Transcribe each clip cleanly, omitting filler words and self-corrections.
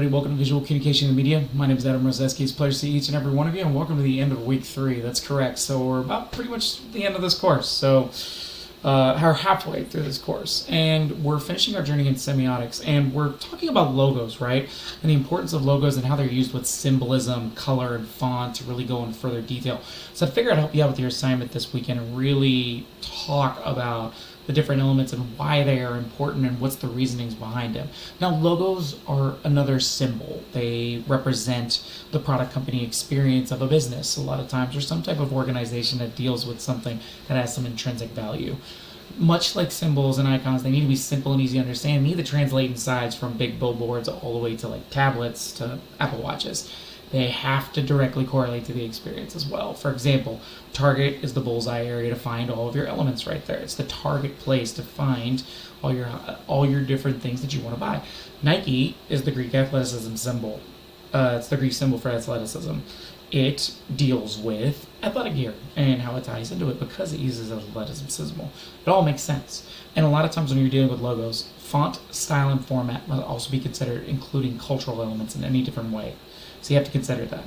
Welcome to Visual Communication and Media. My name is Adam Rozeski. It's a pleasure to see each and every one of you, and welcome to the end of week 3. That's correct. So we're about pretty much the end of this course. So we're halfway through this course, and we're finishing our journey in semiotics, and we're talking about logos, right? And the importance of logos and how they're used with symbolism, color, and font to really go in further detail. So I figured I'd help you out with your assignment this weekend and really talk about the different elements and why they are important and what's the reasonings behind them. Now, logos are another symbol. They represent the product company experience of a business a lot of times, or some type of organization that deals with something that has some intrinsic value. Much like symbols and icons, they need to be simple and easy to understand. They need to translate in size from big billboards all the way to like tablets to Apple Watches. They have to directly correlate to the experience as well. For example, Target is the bullseye area to find all of your elements right there. It's the target place to find all your different things that you want to buy. Nike is the Greek athleticism symbol. It's the Greek symbol for athleticism. It deals with athletic gear and how it ties into it because it uses athleticism symbol. It all makes sense. And a lot of times when you're dealing with logos, font, style, and format must also be considered, including cultural elements in any different way. So you have to consider that.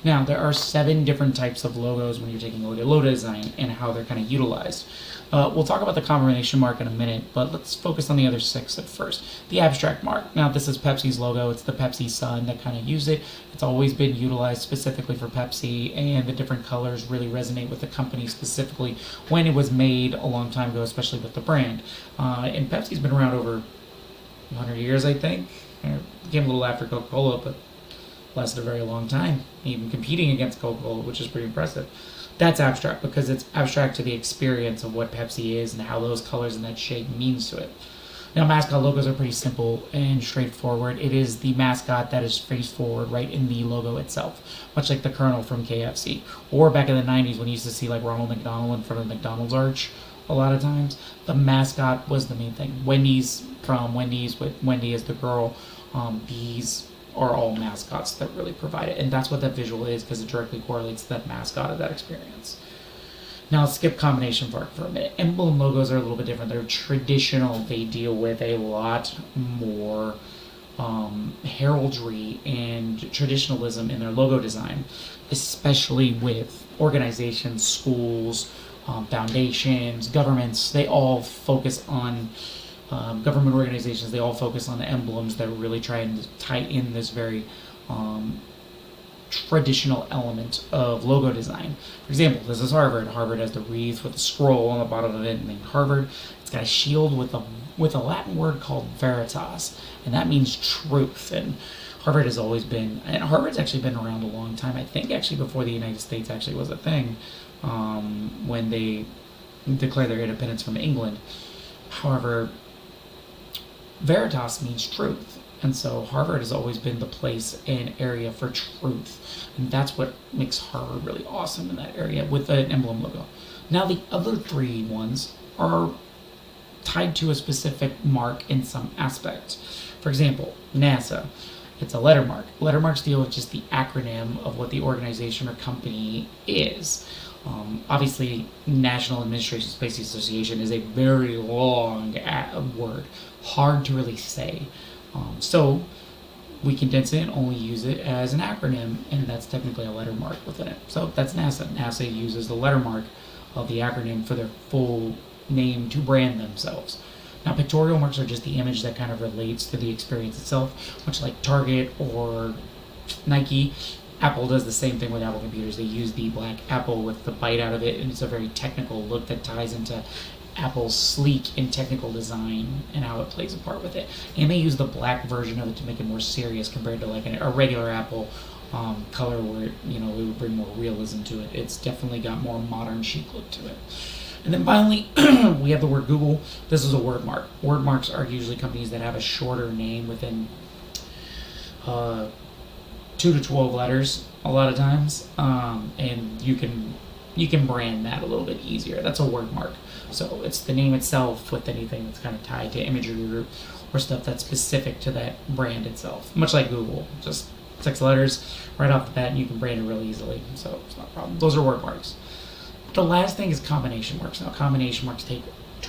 Now, there are 7 different types of logos when you're taking a look at logo design and how they're kind of utilized. We'll talk about the combination mark in a minute, but let's focus on the other 6 at first. The abstract mark. Now, this is Pepsi's logo. It's the Pepsi sun that kind of use it. It's always been utilized specifically for Pepsi, and the different colors really resonate with the company specifically when it was made a long time ago, especially with the brand. And Pepsi's been around over 100 years, I think. It came a little after Coca-Cola, but lasted a very long time, even competing against Coca-Cola, which is pretty impressive. That's abstract because it's abstract to the experience of what Pepsi is and how those colors and that shape means to it. Now, mascot logos are pretty simple and straightforward. It is the mascot that is face forward right in the logo itself, much like the Colonel from KFC. Or back in the 90s when you used to see like Ronald McDonald in front of the McDonald's arch a lot of times, the mascot was the main thing. Wendy's from Wendy's with Wendy as the girl. These are all mascots that really provide it, and that's what that visual is because it directly correlates to that mascot of that experience. Now let's skip combination mark for a minute. Emblem logos are a little bit different. They're traditional. They deal with a lot more heraldry and traditionalism in their logo design, especially with organizations, schools, foundations, governments. They all focus on government organizations. They all focus on the emblems that really try and tie in this very traditional element of logo design. For example, this is Harvard. Harvard has the wreath with a scroll on the bottom of it named Harvard. It's got a shield with a Latin word called veritas, and that means truth. And Harvard's actually been around a long time. I think actually before the United States actually was a thing, when they declared their independence from England. However, veritas means truth, and so Harvard has always been the place and area for truth, and that's what makes Harvard really awesome in that area with an emblem logo. Now the other 3 ones are tied to a specific mark in some aspect. For example, NASA. It's a letter mark. Letter marks deal with just the acronym of what the organization or company is. Obviously, National Administration Space Association is a very long word, hard to really say. So we condense it and only use it as an acronym, and that's technically a letter mark within it. So that's NASA. NASA uses the letter mark of the acronym for their full name to brand themselves. Now, pictorial marks are just the image that kind of relates to the experience itself, much like Target or Nike. Apple does the same thing with Apple computers. They use the black apple with the bite out of it, and it's a very technical look that ties into Apple's sleek and technical design and how it plays a part with it. And they use the black version of it to make it more serious compared to like a regular Apple color where it would bring more realism to it. It's definitely got more modern chic look to it. And then finally, we have the word Google. This is a word mark. Word marks are usually companies that have a shorter name within 2 to 12 letters a lot of times, and you can brand that a little bit easier. That's a word mark. So it's the name itself with anything that's kind of tied to imagery or stuff that's specific to that brand itself. Much like Google, just 6 letters right off the bat, and you can brand it really easily. So it's not a problem. Those are word marks. The last thing is combination marks. Now, combination marks take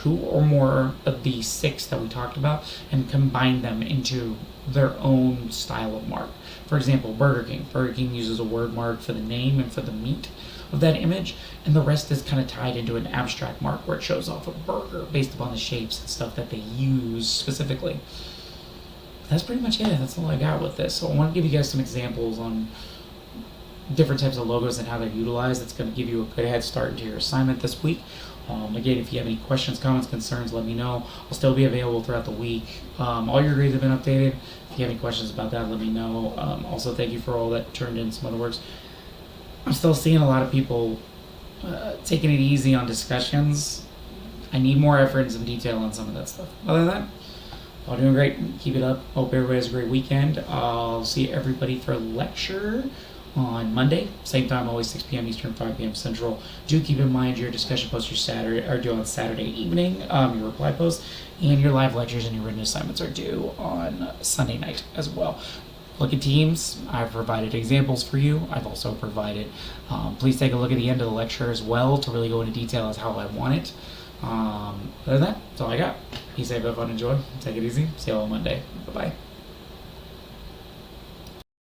2 or more of the 6 that we talked about and combine them into their own style of mark. For example, Burger King. Burger King uses a word mark for the name and for the meat of that image, and the rest is kind of tied into an abstract mark where it shows off a burger based upon the shapes and stuff that they use specifically. That's pretty much it. That's all I got with this. So I want to give you guys some examples on different types of logos and how they're utilized. That's going to give you a good head start into your assignment this week. Again, if you have any questions, comments, concerns, let me know. I'll still be available throughout the week. All your grades have been updated. If you have any questions about that, let me know. Also, thank you for all that turned in some other works. I'm still seeing a lot of people taking it easy on discussions. I need more effort and some detail on some of that stuff. Other than that, all doing great. Keep it up. Hope everybody has a great weekend. I'll see everybody for lecture on Monday, same time, always 6 p.m. Eastern, 5 p.m. Central. Do keep in mind your discussion posts your Saturday are due on Saturday evening. Your reply posts and your live lectures and your written assignments are due on Sunday night as well. Look at Teams. I've provided examples for you. I've also provided. Please take a look at the end of the lecture as well to really go into detail as how I want it. Other than that, that's all I got. Be safe, have fun, enjoy. Take it easy. See you all on Monday. Bye bye.